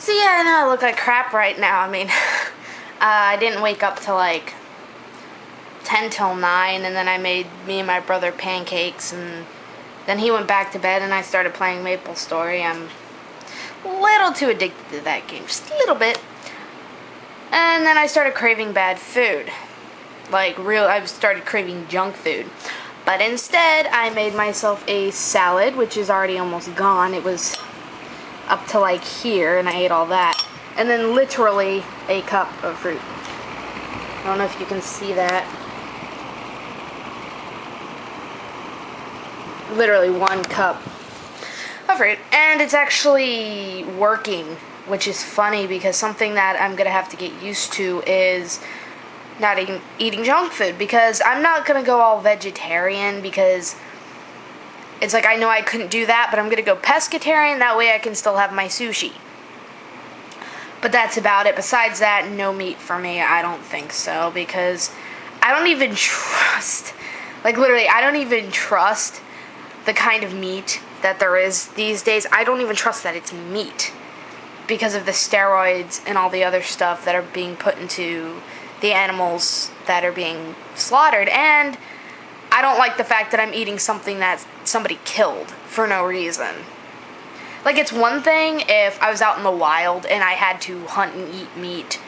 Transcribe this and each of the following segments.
So yeah, I know I look like crap right now. I mean, I didn't wake up till like 10 till 9, and then I made me and my brother pancakes, and then he went back to bed, and I started playing Maple Story. I'm a little too addicted to that game, just a little bit. And then I started craving bad food. I started craving junk food. But instead, I made myself a salad, which is already almost gone. It was up to like here, and I ate all that. And then literally a cup of fruit. I don't know if you can see that. Literally 1 cup of fruit. And it's actually working, which is funny because something that I'm going to have to get used to is not eating junk food, because I'm not going to go all vegetarian, because it's like I know I couldn't do that, but I'm going to go pescatarian, that way I can still have my sushi. But that's about it. Besides that, no meat for me. I don't think so, because I don't even trust, literally, I don't even trust the kind of meat that there is these days. I don't even trust that it's meat because of the steroids and all the other stuff that are being put into the animals that are being slaughtered. And I don't like the fact that I'm eating something that somebody killed for no reason. Like, it's one thing if I was out in the wild and I had to hunt and eat meat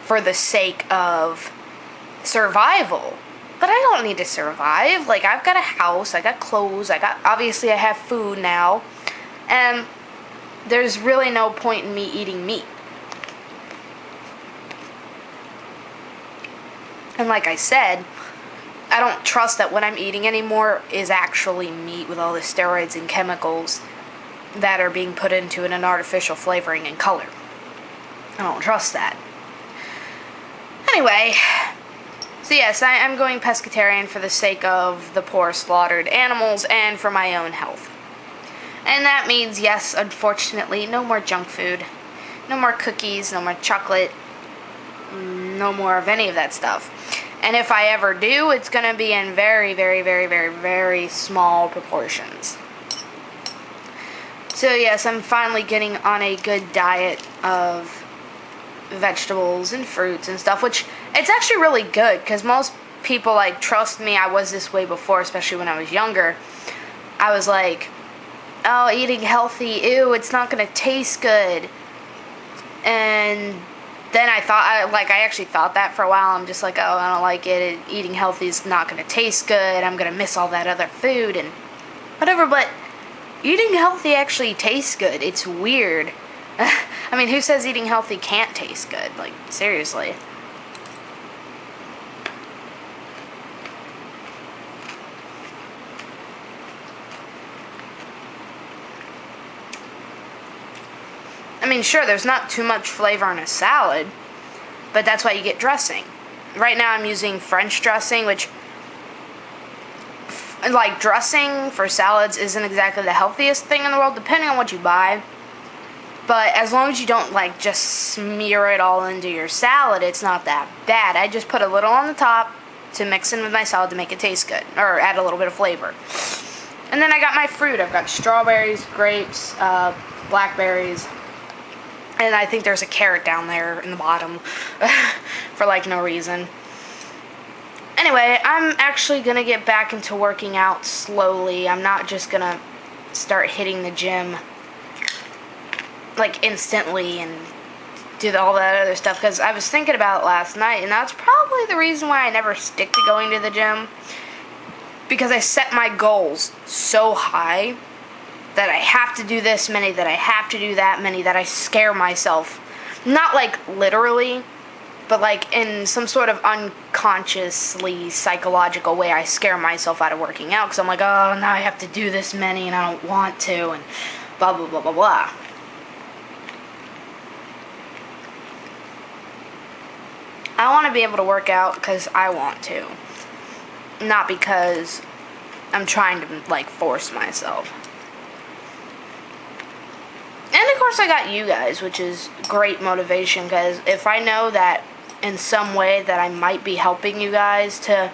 for the sake of survival. But I don't need to survive. Like, I've got a house, I got clothes, obviously I have food now. And there's really no point in me eating meat. And like I said, I don't trust that what I'm eating anymore is actually meat with all the steroids and chemicals that are being put into it, and artificial flavoring and color. I don't trust that. Anyway, so yes, I'm going pescatarian for the sake of the poor slaughtered animals and for my own health. And that means, yes, unfortunately, no more junk food, no more cookies, no more chocolate, no more of any of that stuff. And if I ever do, it's going to be in very, very, very, very, very small proportions. So yes, I'm finally getting on a good diet of vegetables and fruits and stuff, which it's actually really good, because most people, trust me, I was this way before, especially when I was younger. I was like, oh, eating healthy, ew, it's not going to taste good. And then I actually thought that for a while. I'm just like, oh, I don't like it. Eating healthy is not going to taste good. I'm going to miss all that other food and whatever. But eating healthy actually tastes good. It's weird. I mean, who says eating healthy can't taste good? Like, seriously. I mean, sure, there's not too much flavor in a salad, but that's why you get dressing. Right now I'm using French dressing, which, dressing for salads isn't exactly the healthiest thing in the world, depending on what you buy. But as long as you don't, just smear it all into your salad, it's not that bad. I just put a little on the top to mix in with my salad to make it taste good, or add a little bit of flavor. And then I got my fruit. I've got strawberries, grapes, blackberries, and I think there's a carrot down there in the bottom for, no reason. Anyway, I'm actually going to get back into working out slowly. I'm not just going to start hitting the gym, instantly and do all that other stuff. Because I was thinking about it last night, and that's probably the reason why I never stick to going to the gym. Because I set my goals so high that I have to do this many, that I have to do that many, that I scare myself. Not literally, but in some sort of unconsciously psychological way, I scare myself out of working out, because I'm like, oh, now I have to do this many and I don't want to, and blah, blah, blah, blah, blah. I want to be able to work out because I want to, not because I'm trying to, force myself. And of course I got you guys, which is great motivation, because if I know that in some way that I might be helping you guys to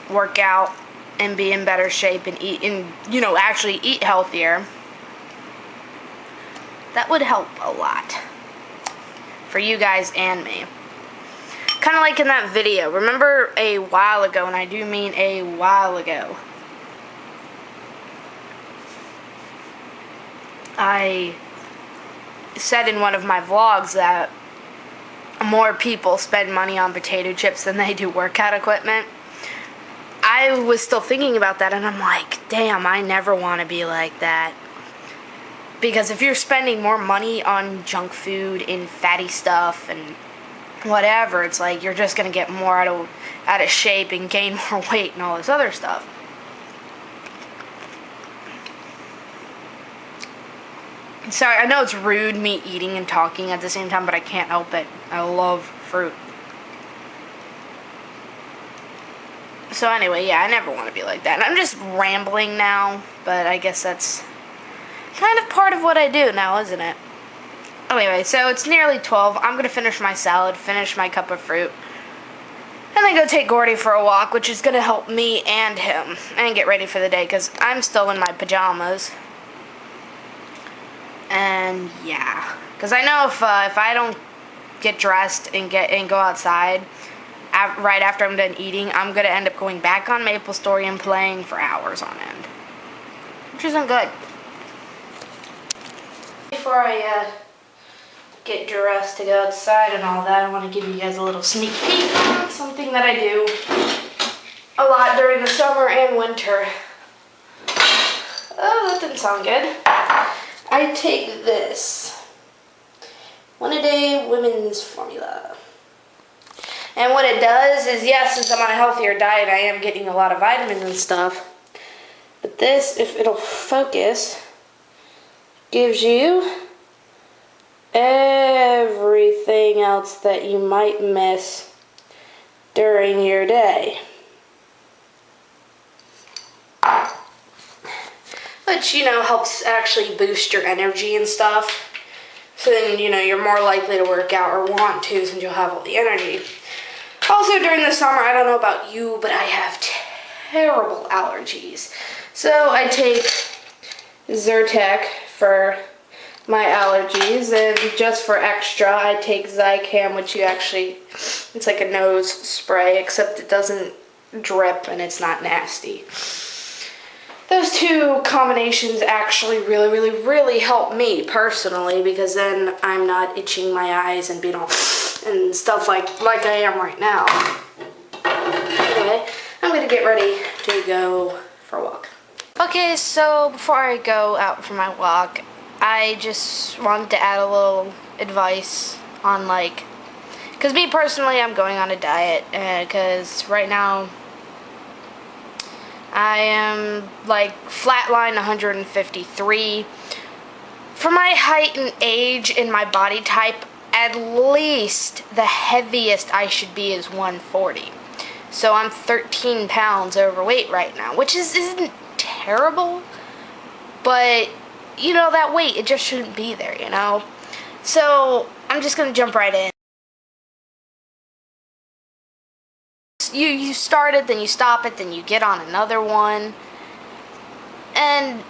work out and be in better shape and eat, and actually eat healthier, that would help a lot. for you guys and me. Kind of like in that video. Remember a while ago, and I do mean a while ago, I said in one of my vlogs that more people spend money on potato chips than they do workout equipment. I was still thinking about that, and I'm like, damn, I never want to be like that. Because if you're spending more money on junk food and fatty stuff and whatever, it's like you're just going to get more out of shape and gain more weight and all this other stuff. Sorry, I know it's rude me eating and talking at the same time, but I can't help it. I love fruit. So anyway, yeah, I never want to be like that. And I'm just rambling now, but I guess that's kind of part of what I do now, isn't it? Anyway, so it's nearly 12. I'm going to finish my salad, finish my cup of fruit, and then go take Gordy for a walk, which is going to help me and him, and get ready for the day, because I'm still in my pajamas. And yeah, because I know if I don't get dressed and go outside right after I'm done eating, I'm going to end up going back on MapleStory and playing for hours on end, which isn't good. Before I get dressed to go outside and all that, I want to give you guys a little sneak peek on something that I do a lot during the summer and winter. Oh, that didn't sound good. I take this 1-a-day women's formula. And what it does is, yes, since I'm on a healthier diet, I am getting a lot of vitamins and stuff. But this, if it'll focus, gives you everything else that you might miss during your day. Which, you know, helps actually boost your energy and stuff. So then, you know, you're more likely to work out, or want to, since you'll have all the energy. Also, during the summer, I don't know about you, but I have terrible allergies. So I take Zyrtec for my allergies, and just for extra, I take Zicam, which it's like a nose spray, except it doesn't drip and it's not nasty. Those two combinations actually really, really, really help me personally, because then I'm not itching my eyes and being all and stuff like I am right now. Anyway, I'm gonna get ready to go for a walk. Okay, so before I go out for my walk, I just wanted to add a little advice on, like, because me personally, I'm going on a diet, because right now I am like flatline 153. For my height and age and my body type, at least the heaviest I should be is 140. So I'm 13 pounds overweight right now, which isn't terrible, but you know, that weight, it just shouldn't be there, you know? So I'm just gonna jump right in. You start it, then you stop it, then you get on another one, and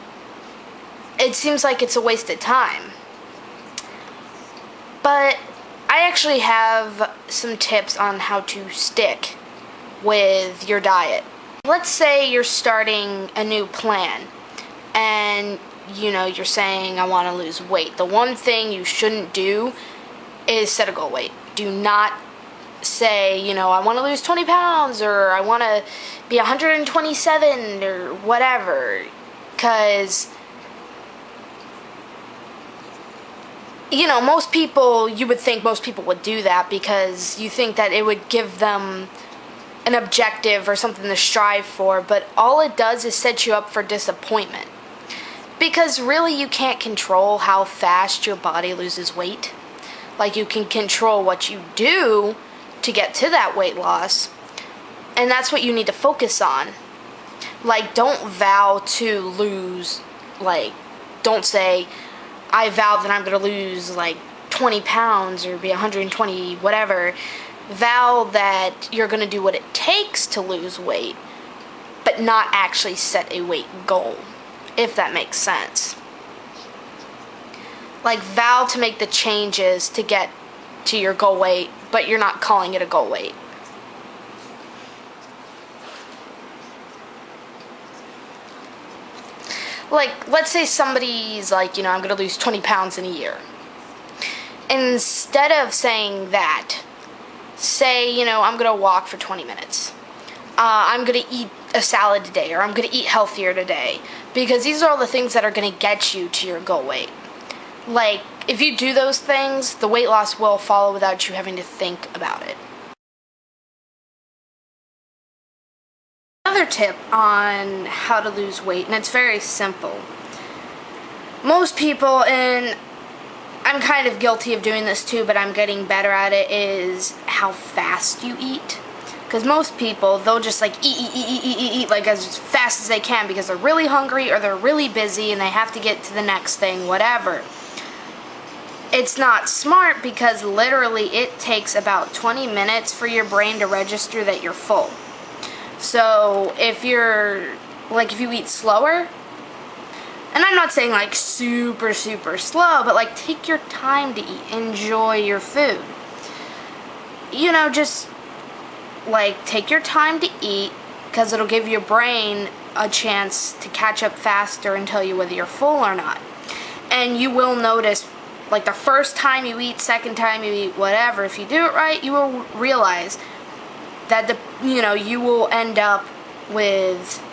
it seems like it's a waste of time. But I actually have some tips on how to stick with your diet. Let's say you're starting a new plan, and you know, you're saying, I want to lose weight. The one thing you shouldn't do is set a goal weight. Do not say, you know, I want to lose 20 pounds, or I want to be 127, or whatever, because, you know, most people, you would think most people would do that because you think that it would give them an objective or something to strive for, but all it does is set you up for disappointment. Because really, you can't control how fast your body loses weight. Like, you can control what you do to get to that weight loss, and that's what you need to focus on. Like, don't vow to lose, like, don't say, I vow that I'm going to lose, like, 20 pounds or be 120, whatever. Vow that you're going to do what it takes to lose weight, but not actually set a weight goal, if that makes sense. Like, vow to make the changes to get to your goal weight, but you're not calling it a goal weight. Like, let's say somebody's like, I'm going to lose 20 pounds in a year. Instead of saying that, say, I'm going to walk for 20 minutes. I'm going to eat a salad today, or I'm going to eat healthier today. Because these are all the things that are going to get you to your goal weight. Like, if you do those things, the weight loss will follow without you having to think about it. Another tip on how to lose weight, and it's very simple. Most people, and I'm kind of guilty of doing this too, but I'm getting better at it, is how fast you eat. Because most people, they'll just like eat like as fast as they can because they're really hungry or they're really busy and they have to get to the next thing, whatever. It's not smart because literally it takes about 20 minutes for your brain to register that you're full. So if you eat slower, and I'm not saying like super slow, but like take your time to eat, enjoy your food. Just like take your time to eat because it'll give your brain a chance to catch up faster and tell you whether you're full or not. And you will notice, like the first time you eat, second time you eat, whatever, if you do it right, you will realize that you will end up with,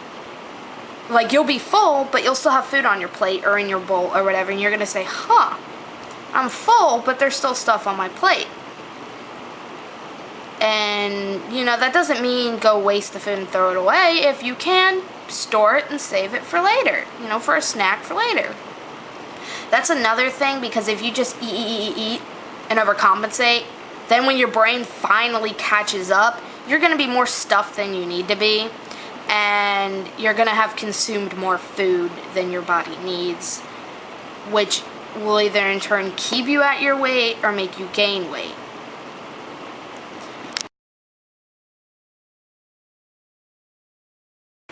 like, you'll be full, but you'll still have food on your plate or in your bowl or whatever, and you're going to say, I'm full, but there's still stuff on my plate. And, that doesn't mean go waste the food and throw it away. If you can, store it and save it for later, for a snack for later. That's another thing, because if you just eat and overcompensate, then when your brain finally catches up, you're going to be more stuffed than you need to be, and you're going to have consumed more food than your body needs, which will either in turn keep you at your weight or make you gain weight.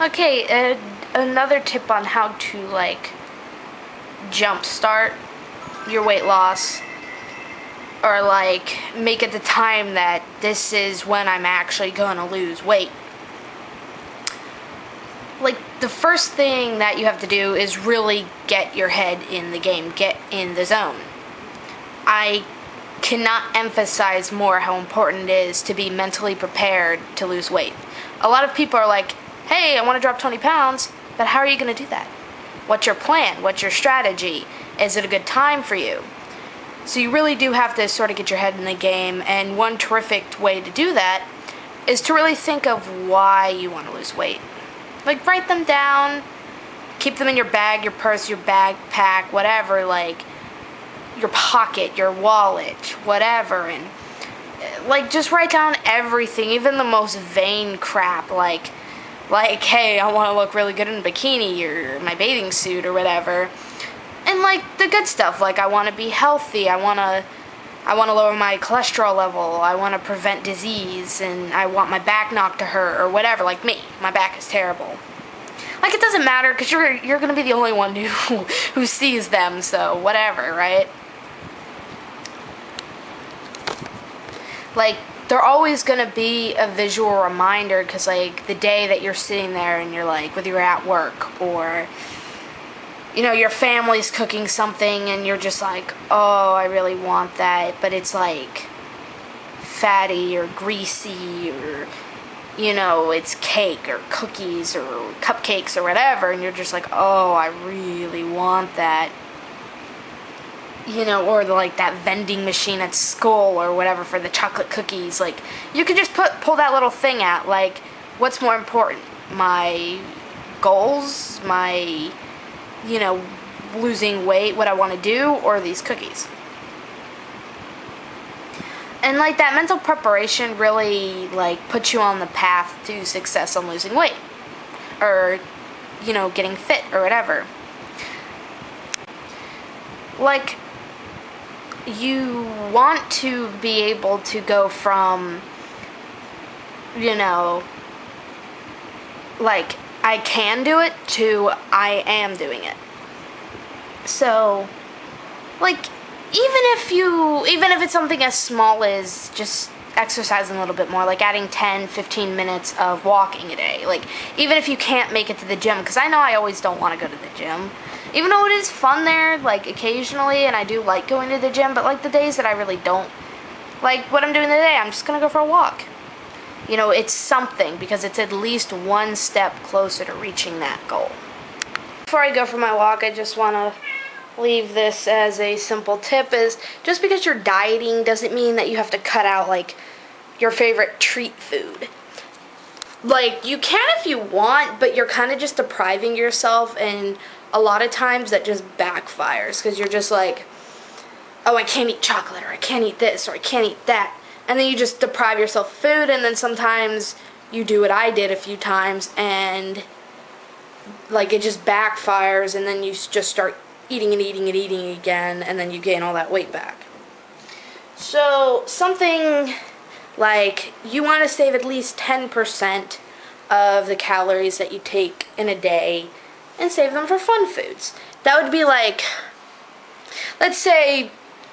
Okay, another tip on how to jumpstart your weight loss, or make it the time that this is when I'm actually gonna lose weight. The first thing that you have to do is really get your head in the game, get in the zone. I cannot emphasize more how important it is to be mentally prepared to lose weight. A lot of people are like, hey, I want to drop 20 pounds, but how are you going to do that? What's your plan? What's your strategy? Is it a good time for you? So you really do have to sort of get your head in the game, and one terrific way to do that is to really think of why you want to lose weight. Write them down, keep them in your bag, your purse, your backpack, whatever, your pocket, your wallet, whatever, and just write down everything, even the most vain crap, hey, I want to look really good in a bikini or my bathing suit or whatever. And the good stuff, I want to be healthy, I want to lower my cholesterol level, I want to prevent disease, and I want my back not to hurt, or whatever, like me. My back is terrible. It doesn't matter, because you're going to be the only one who sees them, so whatever, right? They're always going to be a visual reminder, because the day that you're sitting there and you're whether you're at work or your family's cooking something and you're just oh, I really want that, but it's fatty or greasy, or it's cake or cookies or cupcakes or whatever, and you're just oh, I really want that. Or that vending machine at school or whatever for the chocolate cookies. You could just pull that little thing out. What's more important? My goals, my losing weight, what I want to do, or these cookies. And that mental preparation really puts you on the path to success on losing weight, or getting fit or whatever. You want to be able to go from I can do it to I am doing it. So even if it's something as small as just exercising a little bit more, like adding 10-15 minutes of walking a day, like even if you can't make it to the gym, because I know I always don't want to go to the gym, even though it is fun there, like occasionally, and I do like going to the gym, but like the days that I really don't like what I'm doing today, I'm just gonna go for a walk. You know, it's something, because it's at least one step closer to reaching that goal. Before I go for my walk, I just want to leave this as a simple tip, is just because you're dieting doesn't mean that you have to cut out like your favorite treat food. Like, you can if you want, but you're kind of just depriving yourself, and a lot of times that just backfires, because you're just like, oh, I can't eat chocolate, or I can't eat this, or I can't eat that, and then you just deprive yourself of food, and then sometimes you do what I did a few times, and like it just backfires, and then you just start eating and eating and eating again, and then you gain all that weight back. So something like, you want to save at least 10% of the calories that you take in a day and save them for fun foods. That would be like, let's say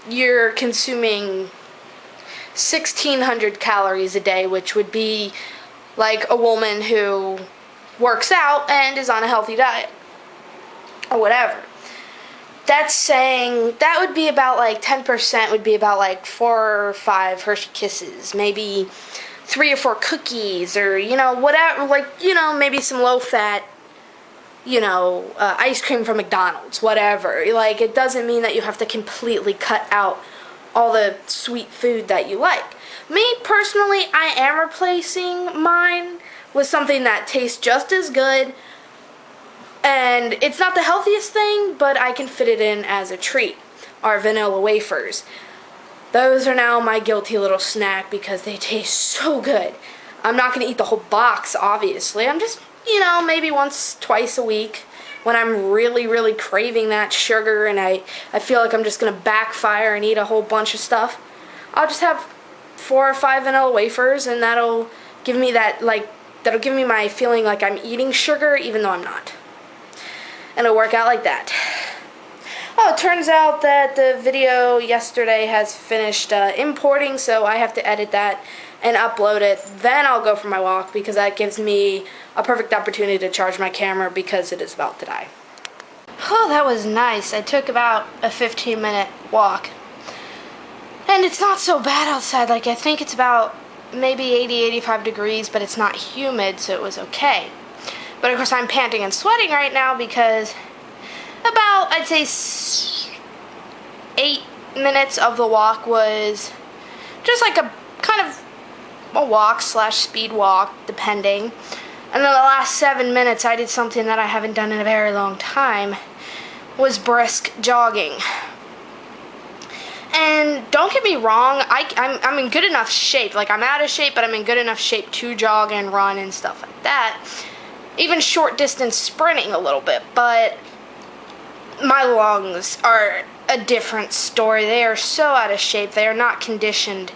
you're consuming 1,600 calories a day, which would be like a woman who works out and is on a healthy diet or whatever. That's saying that would be about like 10% would be about like 4 or 5 Hershey Kisses, maybe 3 or 4 cookies, or you know, whatever, like, you know, maybe some low fat, you know, ice cream from McDonald's, whatever. Like, it doesn't mean that you have to completely cut out all the sweet food that you like. Me personally, I am replacing mine with something that tastes just as good, and it's not the healthiest thing, but I can fit it in as a treat. Our vanilla wafers. Those are now my guilty little snack because they taste so good. I'm not going to eat the whole box, obviously. I'm just, you know, maybe once, twice a week when I'm really, really craving that sugar and I feel like I'm just going to backfire and eat a whole bunch of stuff. I'll just have 4 or 5 vanilla wafers, and that'll give me that, like, that'll give me my feeling like I'm eating sugar even though I'm not. And it'll work out like that. Oh, it turns out that the video yesterday has finished importing, so I have to edit that and upload it. Then I'll go for my walk, because that gives me a perfect opportunity to charge my camera, because it is about to die. Oh, that was nice. I took about a 15-minute walk. And it's not so bad outside. Like, I think it's about maybe 80-85 degrees, but it's not humid, so it was okay. But of course I'm panting and sweating right now because about, I'd say, 8 minutes of the walk was just like a kind of a walk / speed walk, depending. And then the last 7 minutes I did something that I haven't done in a very long time, was brisk jogging. And don't get me wrong, I'm in good enough shape. Like, I'm out of shape, but I'm in good enough shape to jog and run and stuff like that. Even short distance sprinting a little bit, but my lungs are a different story. They are so out of shape. They are not conditioned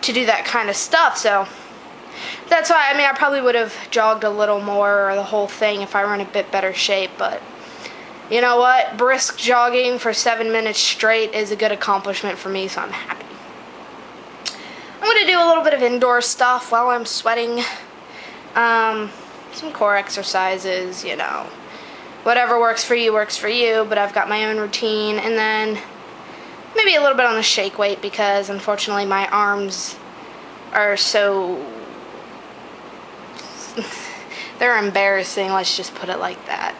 to do that kind of stuff, so that's why, I mean, I probably would have jogged a little more or the whole thing if I were in a bit better shape, but you know what? Brisk jogging for 7 minutes straight is a good accomplishment for me, so I'm happy. I'm going to do a little bit of indoor stuff while I'm sweating. Some core exercises, you know. Whatever works for you, but I've got my own routine. And then maybe a little bit on the shake weight, because unfortunately my arms are so... they're embarrassing, let's just put it like that.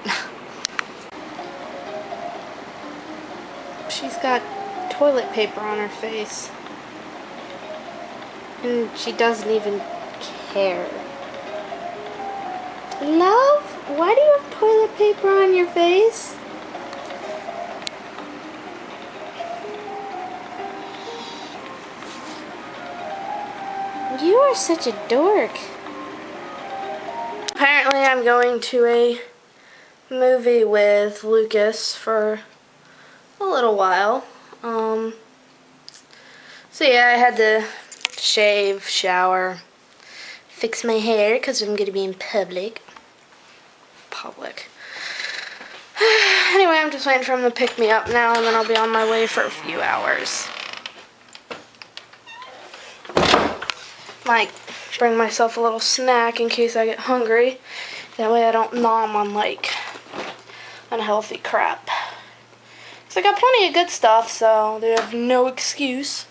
She's got toilet paper on her face. And she doesn't even care. Love, why do you have toilet paper on your face? You are such a dork. Apparently I'm going to a movie with Lucas for a little while. So yeah, I had to shave, shower, fix my hair because I'm going to be in public. anyway, I'm just waiting for him to pick me up now, and then I'll be on my way for a few hours. Might bring myself a little snack in case I get hungry. That way I don't nom on, like, unhealthy crap. So I got plenty of good stuff, so they have no excuse.